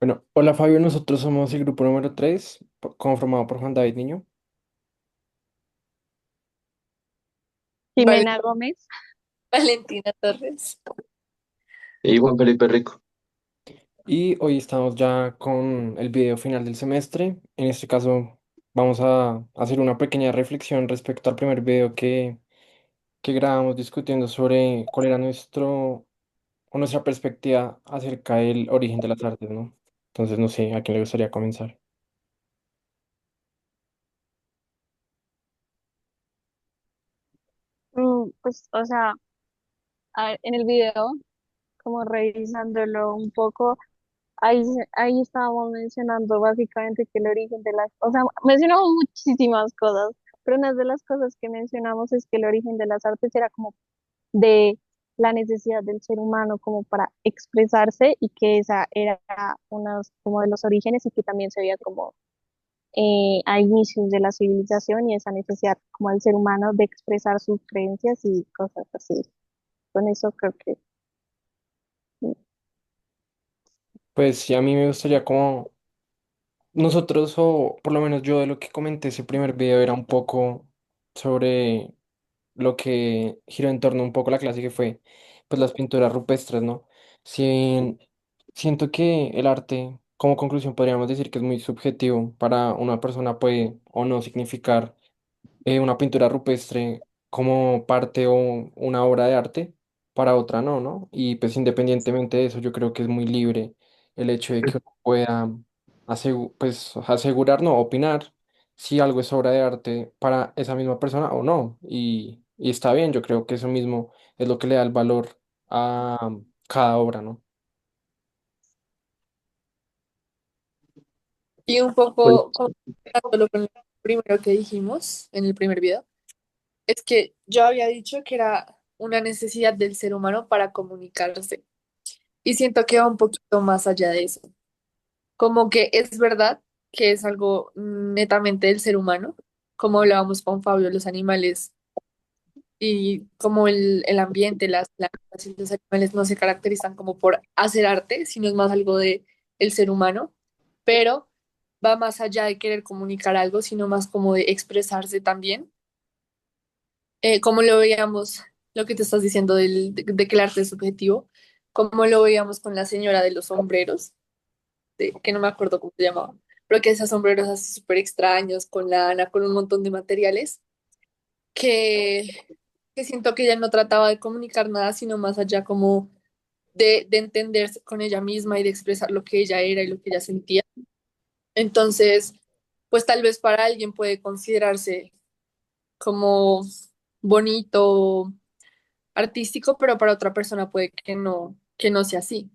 Bueno, hola Fabio, nosotros somos el grupo número 3, conformado por Juan David Niño. Vale, Jimena Gómez. Valentina Torres. Y Juan Felipe Rico. Y hoy estamos ya con el video final del semestre. En este caso vamos a hacer una pequeña reflexión respecto al primer video que grabamos discutiendo sobre cuál era o nuestra perspectiva acerca del origen de las artes, ¿no? Entonces no sé a quién le gustaría comenzar. Pues, o sea, en el video, como revisándolo un poco, ahí estábamos mencionando básicamente que el origen de las, o sea, mencionamos muchísimas cosas, pero una de las cosas que mencionamos es que el origen de las artes era como de la necesidad del ser humano como para expresarse y que esa era una como de los orígenes y que también se veía como a inicios de la civilización y esa necesidad como del ser humano de expresar sus creencias y cosas así. Con eso creo que Pues sí, a mí me gustaría como nosotros, o por lo menos yo de lo que comenté ese primer video era un poco sobre lo que giró en torno un poco a la clase que fue pues las pinturas rupestres, ¿no? Si, siento que el arte, como conclusión, podríamos decir que es muy subjetivo. Para una persona puede o no significar una pintura rupestre como parte o una obra de arte, para otra no, ¿no? Y pues independientemente de eso, yo creo que es muy libre el hecho de que uno pueda pues, asegurar, no, opinar si algo es obra de arte para esa misma persona o no. Y está bien, yo creo que eso mismo es lo que le da el valor a cada obra, ¿no? Y un Pues, poco comparándolo con lo primero que dijimos en el primer video, es que yo había dicho que era una necesidad del ser humano para comunicarse. Y siento que va un poquito más allá de eso. Como que es verdad que es algo netamente del ser humano, como hablábamos con Fabio, los animales y como el ambiente, las plantas y los animales no se caracterizan como por hacer arte, sino es más algo de el ser humano, pero va más allá de querer comunicar algo, sino más como de expresarse también. Como lo veíamos, lo que te estás diciendo de que el arte es subjetivo, como lo veíamos con la señora de los sombreros, que no me acuerdo cómo se llamaba, pero que esos sombreros así súper extraños, con lana, con un montón de materiales que, que siento que ella no trataba de comunicar nada, sino más allá como de entenderse con ella misma y de expresar lo que ella era y lo que ella sentía. Entonces, pues tal vez para alguien puede considerarse como bonito, artístico, pero para otra persona puede que no sea así.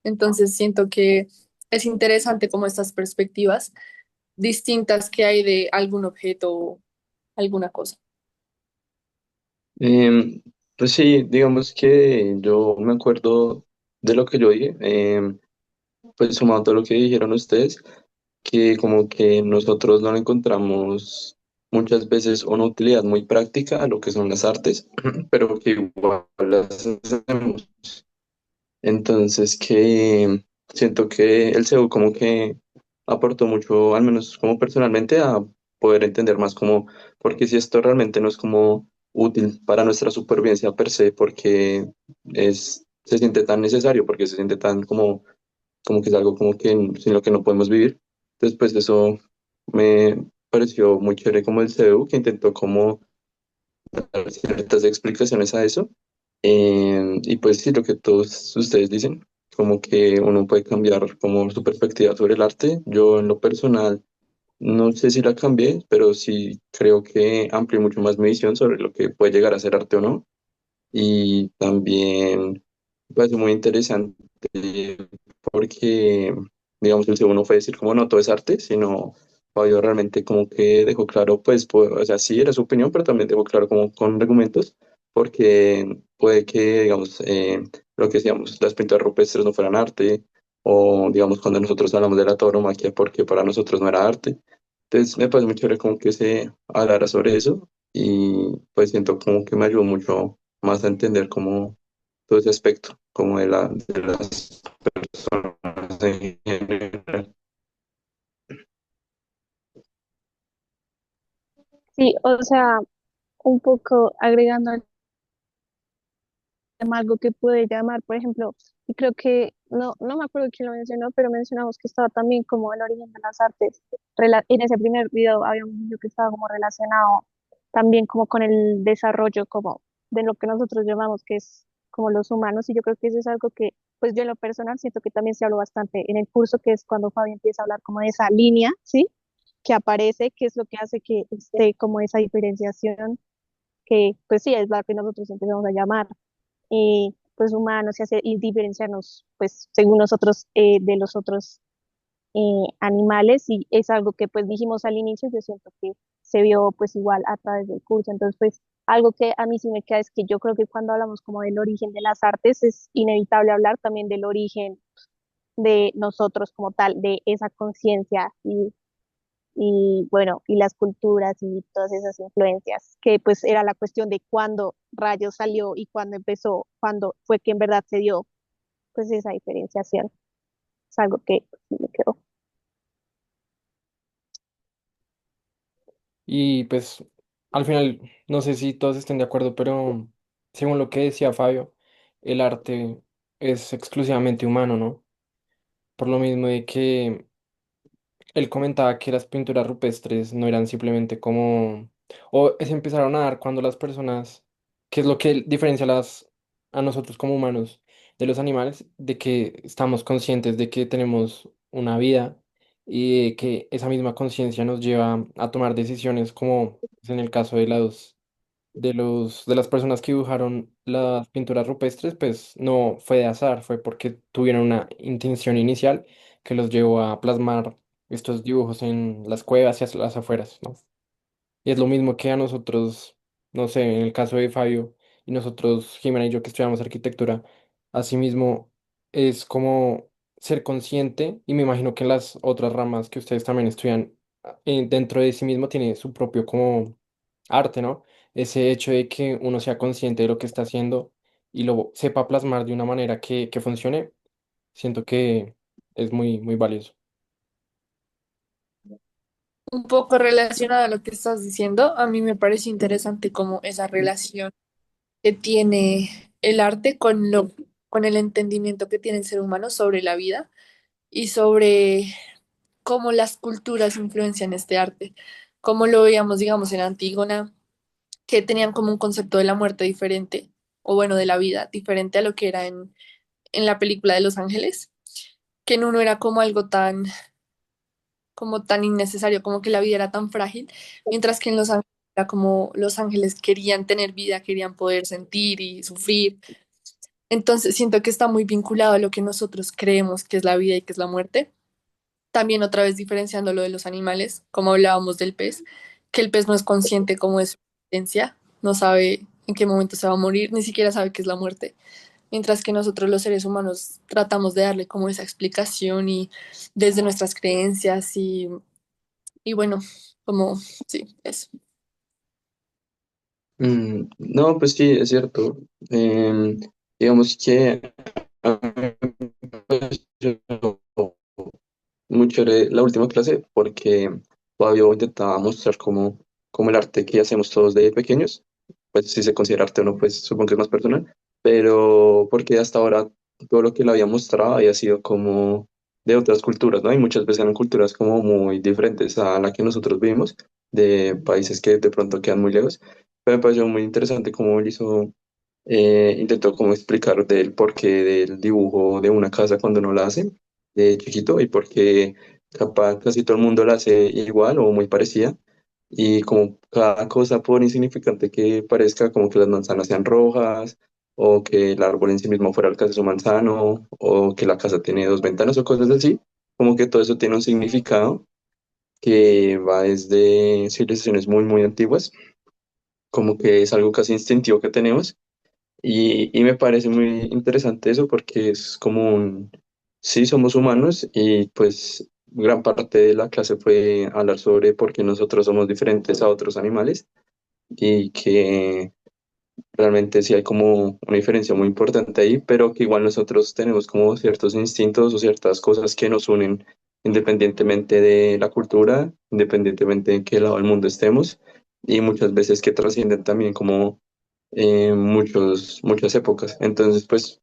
Entonces, siento que es interesante como estas perspectivas distintas que hay de algún objeto o alguna cosa. em, pues sí, digamos que yo me acuerdo de lo que yo dije, pues sumado a todo lo que dijeron ustedes, que como que nosotros no le encontramos muchas veces una utilidad muy práctica a lo que son las artes, pero que igual las hacemos. Entonces que siento que el CEU como que aportó mucho, al menos como personalmente, a poder entender más como, porque si esto realmente no es como útil para nuestra supervivencia per se, porque se siente tan necesario, porque se siente tan como que es algo como que sin lo que no podemos vivir. Entonces pues eso me pareció muy chévere como el CEU, que intentó como dar ciertas explicaciones a eso. Y pues sí, lo que todos ustedes dicen, como que uno puede cambiar como su perspectiva sobre el arte. Yo en lo personal no sé si la cambié, pero sí creo que amplié mucho más mi visión sobre lo que puede llegar a ser arte o no. Y también me parece muy interesante porque, digamos, el segundo fue decir como no todo es arte, sino Fabio realmente como que dejó claro, pues, o sea, sí era su opinión, pero también dejó claro como con argumentos, porque puede que, digamos, lo que decíamos, las pinturas rupestres no fueran arte, o digamos, cuando nosotros hablamos de la tauromaquia, porque para nosotros no era arte. Entonces me parece muy chévere como que se hablara sobre eso y pues siento como que me ayudó mucho más a entender como todo ese aspecto, como de las personas en general. o sea, un poco agregando algo que puede llamar, por ejemplo, y creo que, no me acuerdo quién lo mencionó, pero mencionamos que estaba también como el origen de las artes. En ese primer video había un video que estaba como relacionado también como con el desarrollo como de lo que nosotros llamamos que es como los humanos, y yo creo que eso es algo que, pues yo en lo personal siento que también se habló bastante en el curso, que es cuando Fabi empieza a hablar como de esa línea, ¿sí? Que aparece, que es lo que hace que esté como esa diferenciación, que pues sí, es la que nosotros empezamos a llamar pues humanos y, hacer, y diferenciarnos pues según nosotros de los otros animales, y es algo que pues dijimos al inicio. Yo siento que se vio pues igual a través del curso. Entonces pues algo que a mí sí me queda es que yo creo que cuando hablamos como del origen de las artes es inevitable hablar también del origen de nosotros como tal, de esa conciencia y bueno, y las culturas y todas esas influencias, que pues era la cuestión de cuándo rayos salió y cuándo empezó, cuándo fue que en verdad se dio pues esa diferenciación. Es algo que pues, sí me quedó. Y pues al final, no sé si todos estén de acuerdo, pero según lo que decía Fabio, el arte es exclusivamente humano, ¿no? Por lo mismo de que él comentaba que las pinturas rupestres no eran simplemente como, o se empezaron a dar cuando las personas, que es lo que diferencia a nosotros como humanos de los animales, de que estamos conscientes de que tenemos una vida y de que esa misma conciencia nos lleva a tomar decisiones como pues, en el caso de las personas que dibujaron las pinturas rupestres, pues no fue de azar, fue porque tuvieron una intención inicial que los llevó a plasmar estos dibujos en las cuevas y hacia las afueras, ¿no? Y es lo mismo que a nosotros, no sé, en el caso de Fabio y nosotros, Jimena y yo que estudiamos arquitectura, asimismo es como ser consciente, y me imagino que en las otras ramas que ustedes también estudian, dentro de sí mismo tiene su propio como arte, ¿no? Ese hecho de que uno sea consciente de lo que está haciendo y lo sepa plasmar de una manera que funcione, siento que es muy, muy valioso. Un poco relacionado a lo que estás diciendo, a mí me parece interesante como esa relación que tiene el arte con el entendimiento que tiene el ser humano sobre la vida y sobre cómo las culturas influencian este arte. Como lo veíamos, digamos, en Antígona, que tenían como un concepto de la muerte diferente, o bueno, de la vida diferente a lo que era en la película de Los Ángeles, que en uno era como algo como tan innecesario, como que la vida era tan frágil, mientras que en Los Ángeles era como los ángeles querían tener vida, querían poder sentir y sufrir. Entonces siento que está muy vinculado a lo que nosotros creemos que es la vida y que es la muerte. También otra vez diferenciando lo de los animales, como hablábamos del pez, que el pez no es consciente como de su existencia, no sabe en qué momento se va a morir, ni siquiera sabe qué es la muerte, mientras que nosotros los seres humanos tratamos de darle como esa explicación y desde nuestras creencias y bueno, como sí, eso. No, pues sí, es cierto. Digamos que a mí me pareció muy chévere la última clase porque Fabio intentaba mostrar cómo el arte que hacemos todos de pequeños, pues si se considera arte o no, pues supongo que es más personal, pero porque hasta ahora todo lo que él había mostrado había sido como de otras culturas, ¿no? Y muchas veces eran culturas como muy diferentes a la que nosotros vivimos, de países que de pronto quedan muy lejos, pero me pareció muy interesante cómo él hizo, intentó como explicar del porqué del dibujo de una casa cuando no la hacen de chiquito y porque capaz casi todo el mundo la hace igual o muy parecida y como cada cosa por insignificante que parezca, como que las manzanas sean rojas o que el árbol en sí mismo fuera el caso de su manzano o que la casa tiene dos ventanas o cosas así, como que todo eso tiene un significado que va desde civilizaciones muy muy antiguas, como que es algo casi instintivo que tenemos y me parece muy interesante eso porque es como un, sí, somos humanos y pues gran parte de la clase fue hablar sobre por qué nosotros somos diferentes a otros animales y que realmente sí hay como una diferencia muy importante ahí, pero que igual nosotros tenemos como ciertos instintos o ciertas cosas que nos unen independientemente de la cultura, independientemente de en qué lado del mundo estemos y muchas veces que trascienden también como muchas épocas. Entonces, pues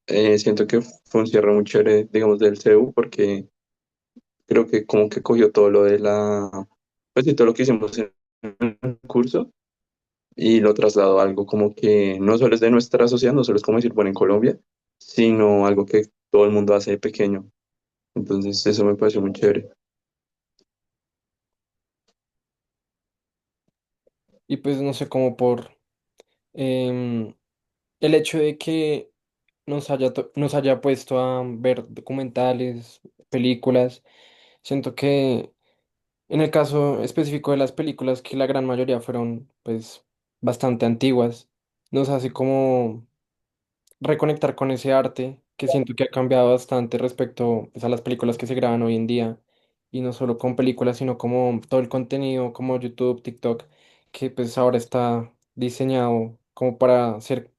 siento que fue un cierre muy chévere, digamos, del CEU, porque creo que como que cogió todo lo de pues y todo lo que hicimos en el curso y lo trasladó a algo como que no solo es de nuestra sociedad, no solo es como decir, bueno, en Colombia, sino algo que todo el mundo hace de pequeño. Entonces, eso me pareció muy chévere. Y pues no sé, como por em, el hecho de que nos haya puesto a ver documentales, películas, siento que en el caso específico de las películas, que la gran mayoría fueron pues bastante antiguas, nos hace como reconectar con ese arte que siento que ha cambiado bastante respecto pues, a las películas que se graban hoy en día y no solo con películas sino como todo el contenido como YouTube, TikTok que pues ahora está diseñado como para ser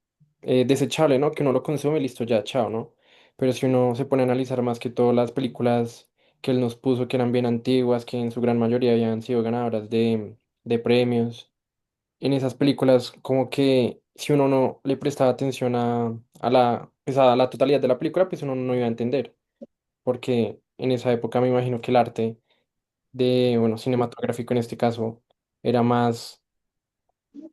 desechable, ¿no? Que uno lo consume y listo ya, chao, ¿no? Pero si uno se pone a analizar más que todo las películas que él nos puso que eran bien antiguas, que en su gran mayoría habían sido ganadoras de premios en esas películas, como que si uno no le prestaba atención pues, a la totalidad de la película, pues uno no iba a entender, porque en esa época me imagino que el arte bueno, cinematográfico en este caso, era más,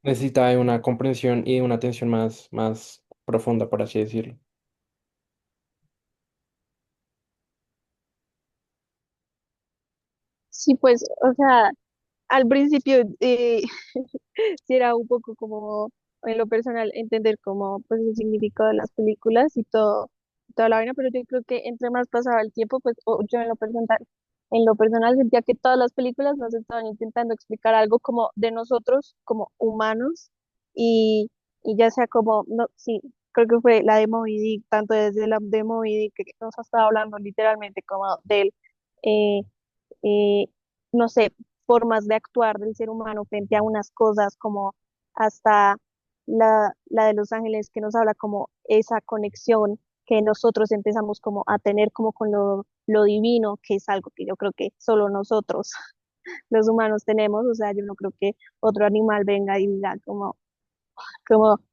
necesitaba de una comprensión y de una atención más profunda, por así decirlo. Sí, pues, o sea, al principio sí era un poco como en lo personal entender como pues el significado de las películas y todo, toda la vaina, pero yo creo que entre más pasaba el tiempo, pues yo en lo personal sentía que todas las películas nos estaban intentando explicar algo como de nosotros, como humanos, y, y ya sea como, no, sí, creo que fue la de Moby Dick, tanto desde la de Moby Dick que nos ha estado hablando literalmente como del eh, eh, no sé, formas de actuar del ser humano frente a unas cosas, como hasta la de Los Ángeles que nos habla como esa conexión que nosotros empezamos como a tener como con lo divino, que es algo que yo creo que solo nosotros, los humanos, tenemos. O sea, yo no creo que otro animal venga y diga como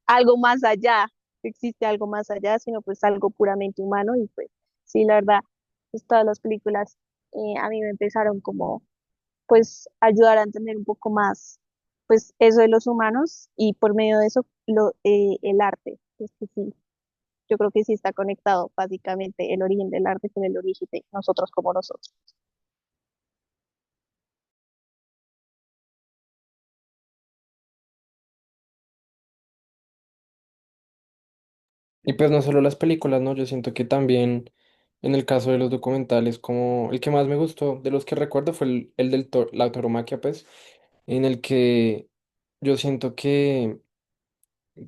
algo más allá, que existe algo más allá, sino pues algo puramente humano. Y pues sí, la verdad, pues todas las películas a mí me empezaron como pues ayudar a entender un poco más pues eso de los humanos, y por medio de eso el arte. Es que sí, yo creo que sí está conectado básicamente el origen del arte con el origen de nosotros como nosotros. Y pues no solo las películas, ¿no? Yo siento que también en el caso de los documentales, como el que más me gustó de los que recuerdo fue el la tauromaquia, pues, en el que yo siento que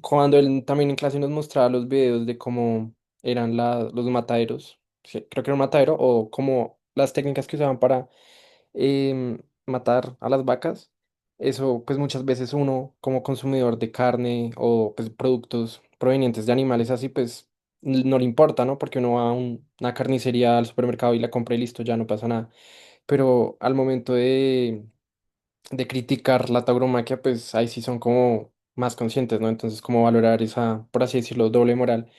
cuando él también en clase nos mostraba los videos de cómo eran los mataderos, sí, creo que era un matadero, o como las técnicas que usaban para matar a las vacas, eso pues muchas veces uno como consumidor de carne o pues productos provenientes de animales así pues no le importa, ¿no? Porque uno va a una carnicería al supermercado y la compra y listo, ya no pasa nada. Pero al momento de criticar la tauromaquia, pues ahí sí son como más conscientes, ¿no? Entonces, como valorar esa, por así decirlo, doble moral,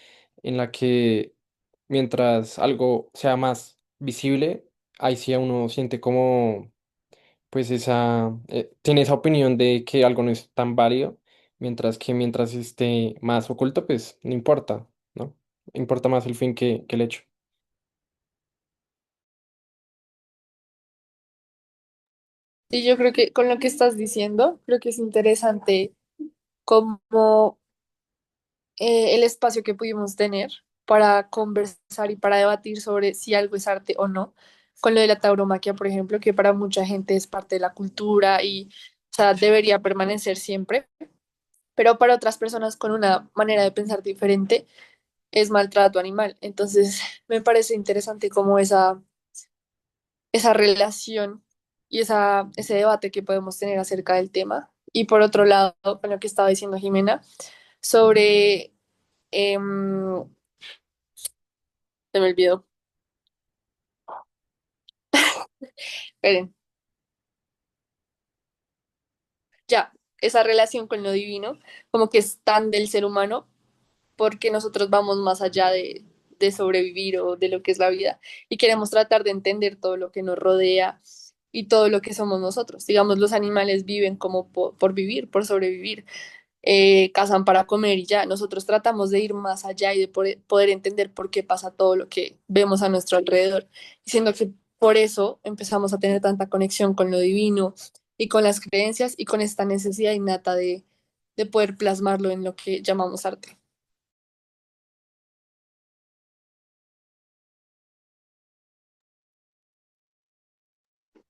en la que mientras algo sea más visible, ahí sí uno siente como, pues tiene esa opinión de que algo no es tan válido, mientras que mientras esté más oculto, pues no importa, ¿no? Importa más el fin que el hecho. Y yo creo que con lo que estás diciendo, creo que es interesante como el espacio que pudimos tener para conversar y para debatir sobre si algo es arte o no, con lo de la tauromaquia, por ejemplo, que para mucha gente es parte de la cultura y, o sea, debería permanecer siempre, pero para otras personas con una manera de pensar diferente es maltrato animal. Entonces, me parece interesante como esa relación y ese debate que podemos tener acerca del tema. Y por otro lado, con lo que estaba diciendo Jimena, sobre, em, se me olvidó. Esperen. ya, esa relación con lo divino, como que es tan del ser humano, porque nosotros vamos más allá de sobrevivir o de lo que es la vida y queremos tratar de entender todo lo que nos rodea y todo lo que somos nosotros. Digamos, los animales viven como por vivir, por sobrevivir, cazan para comer y ya. Nosotros tratamos de ir más allá y de poder entender por qué pasa todo lo que vemos a nuestro alrededor. Diciendo que por eso empezamos a tener tanta conexión con lo divino y con las creencias y con esta necesidad innata de poder plasmarlo en lo que llamamos arte.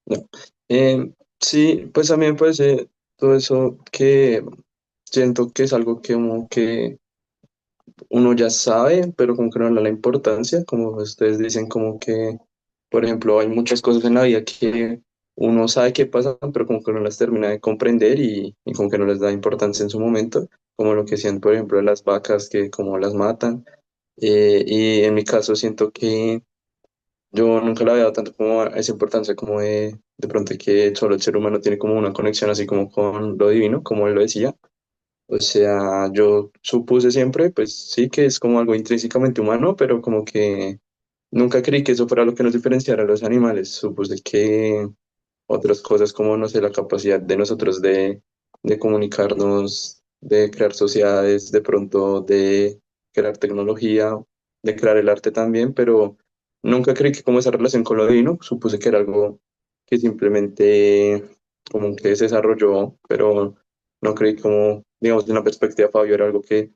No. Sí, pues a mí me parece todo eso que siento que es algo que como que uno ya sabe, pero como que no le da la importancia, como ustedes dicen, como que, por ejemplo, hay muchas cosas en la vida que uno sabe que pasan, pero como que no las termina de comprender y como que no les da importancia en su momento, como lo que decían, por ejemplo, de las vacas, que como las matan. Y en mi caso siento que yo nunca le había dado tanto como esa importancia como de pronto que solo el ser humano tiene como una conexión así como con lo divino, como él lo decía. O sea, yo supuse siempre, pues sí, que es como algo intrínsecamente humano, pero como que nunca creí que eso fuera lo que nos diferenciara a los animales. Supuse que otras cosas como, no sé, la capacidad de nosotros de comunicarnos, de crear sociedades, de pronto de crear tecnología, de crear el arte también, pero nunca creí que como esa relación con lo divino, supuse que era algo que simplemente como que se desarrolló, pero no creí como, digamos, de una perspectiva de Fabio era algo que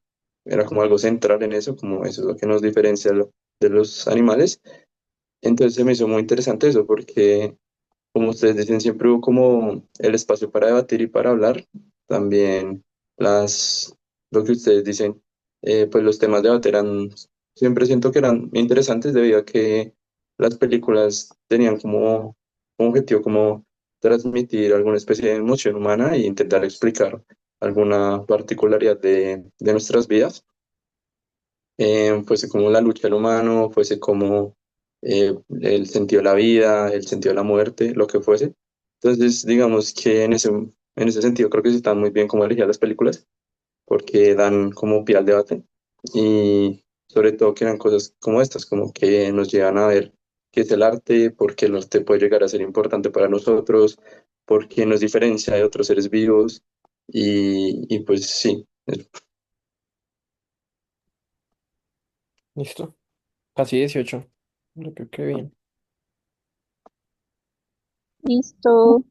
era como algo central en eso, como eso es lo que nos diferencia de los animales. Entonces se me hizo muy interesante eso, porque como ustedes dicen, siempre hubo como el espacio para debatir y para hablar. También lo que ustedes dicen, pues los temas de debate eran, siempre siento que eran interesantes debido a que las películas tenían como objetivo como transmitir alguna especie de emoción humana e intentar explicar alguna particularidad de nuestras vidas, fuese como la lucha del humano, fuese como el sentido de la vida, el sentido de la muerte, lo que fuese. Entonces, digamos que en ese sentido creo que sí están muy bien como elegidas las películas, porque dan como pie al debate y sobre todo que eran cosas como estas, como que nos llevan a ver qué es el arte, por qué el arte puede llegar a ser importante para nosotros, por qué nos diferencia de otros seres vivos y pues sí. Listo. Casi 18. Yo creo que bien. Listo.